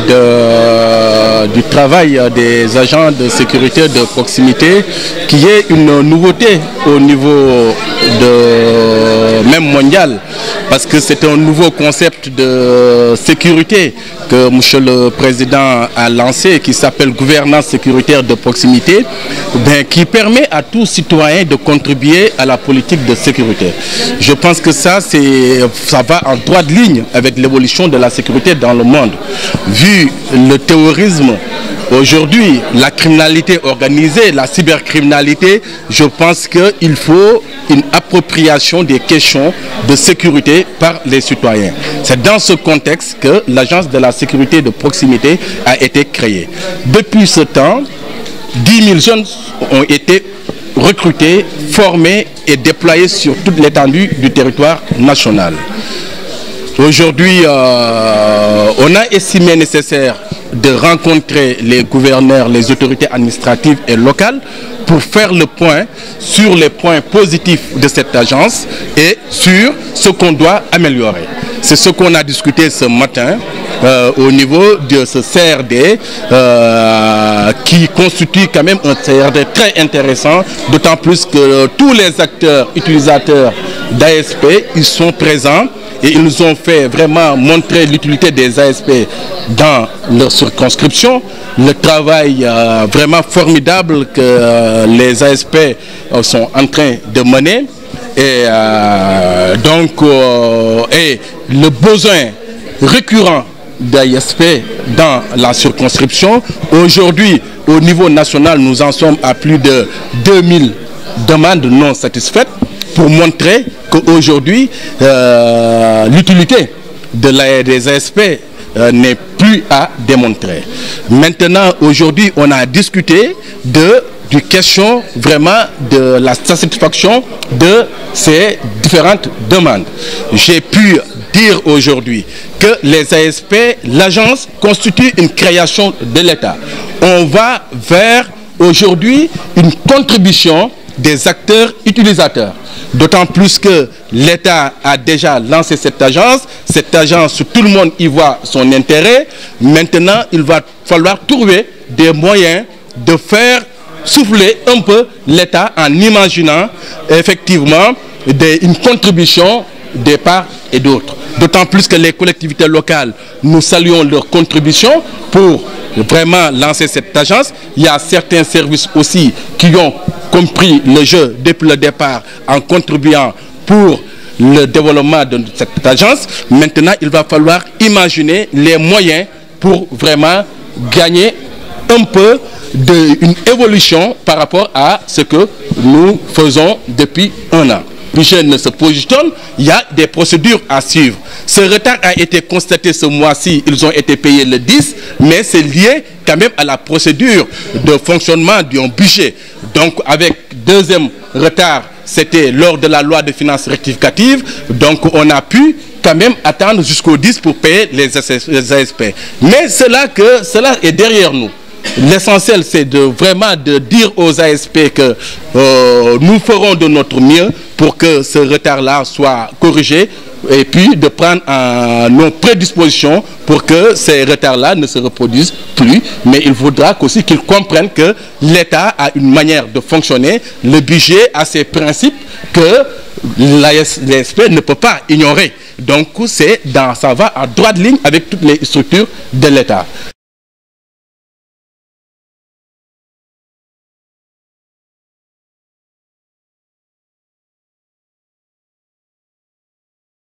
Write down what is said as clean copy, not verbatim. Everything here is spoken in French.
du travail des agents de sécurité de proximité, qui est une nouveauté au niveau même mondial, parce que c'est un nouveau concept de sécurité que M. le Président a lancé, qui s'appelle gouvernance sécuritaire de proximité, qui permet à tout citoyen de contribuer à la politique de sécurité. Je pense que ça va en droite ligne avec l'évolution de la sécurité dans le monde. Vu le terrorisme, aujourd'hui, la criminalité organisée, la cybercriminalité, je pense qu'il faut une appropriation des questions de sécurité par les citoyens. C'est dans ce contexte que l'Agence de la sécurité de proximité a été créée. Depuis ce temps, 10 000 jeunes ont été recrutés, formés et déployés sur toute l'étendue du territoire national. Aujourd'hui, on a estimé nécessaire de rencontrer les gouverneurs, les autorités administratives et locales pour faire le point sur les points positifs de cette agence et sur ce qu'on doit améliorer. C'est ce qu'on a discuté ce matin au niveau de ce CRD qui constitue quand même un CRD très intéressant, d'autant plus que tous les acteurs utilisateurs d'ASP, ils sont présents. Et ils nous ont fait vraiment montrer l'utilité des ASP dans leur circonscription, le travail vraiment formidable que les ASP sont en train de mener. Et et le besoin récurrent d'ASP dans la circonscription. Aujourd'hui, au niveau national, nous en sommes à plus de 2000 demandes non satisfaites, pour montrer qu'aujourd'hui, l'utilité des ASP n'est plus à démontrer. Maintenant, aujourd'hui, on a discuté du question vraiment de la satisfaction de ces différentes demandes. J'ai pu dire aujourd'hui que les ASP, l'agence constitue une création de l'État. On va vers aujourd'hui une contribution des acteurs utilisateurs. D'autant plus que l'État a déjà lancé cette agence. Cette agence, tout le monde y voit son intérêt. Maintenant, il va falloir trouver des moyens de faire souffler un peu l'État en imaginant effectivement une contribution des parts et d'autres. D'autant plus que les collectivités locales, nous saluons leur contribution pour vraiment lancer cette agence. Il y a certains services aussi qui ont compris le jeu depuis le départ en contribuant pour le développement de cette agence. Maintenant, il va falloir imaginer les moyens pour vraiment gagner un peu d'une évolution par rapport à ce que nous faisons depuis un an. Budget ne se positionne, il y a des procédures à suivre. Ce retard a été constaté ce mois-ci, ils ont été payés le 10, mais c'est lié quand même à la procédure de fonctionnement d'un budget. Donc avec deuxième retard, c'était lors de la loi de finances rectificative, donc on a pu quand même attendre jusqu'au 10 pour payer les ASP. Mais cela est derrière nous. L'essentiel, c'est vraiment de dire aux ASP que nous ferons de notre mieux pour que ce retard-là soit corrigé et puis de prendre nos prédispositions pour que ces retards-là ne se reproduisent plus. Mais il faudra aussi qu'ils comprennent que l'État a une manière de fonctionner, le budget a ses principes que l'ASP ne peut pas ignorer. Donc ça va à droite ligne avec toutes les structures de l'État.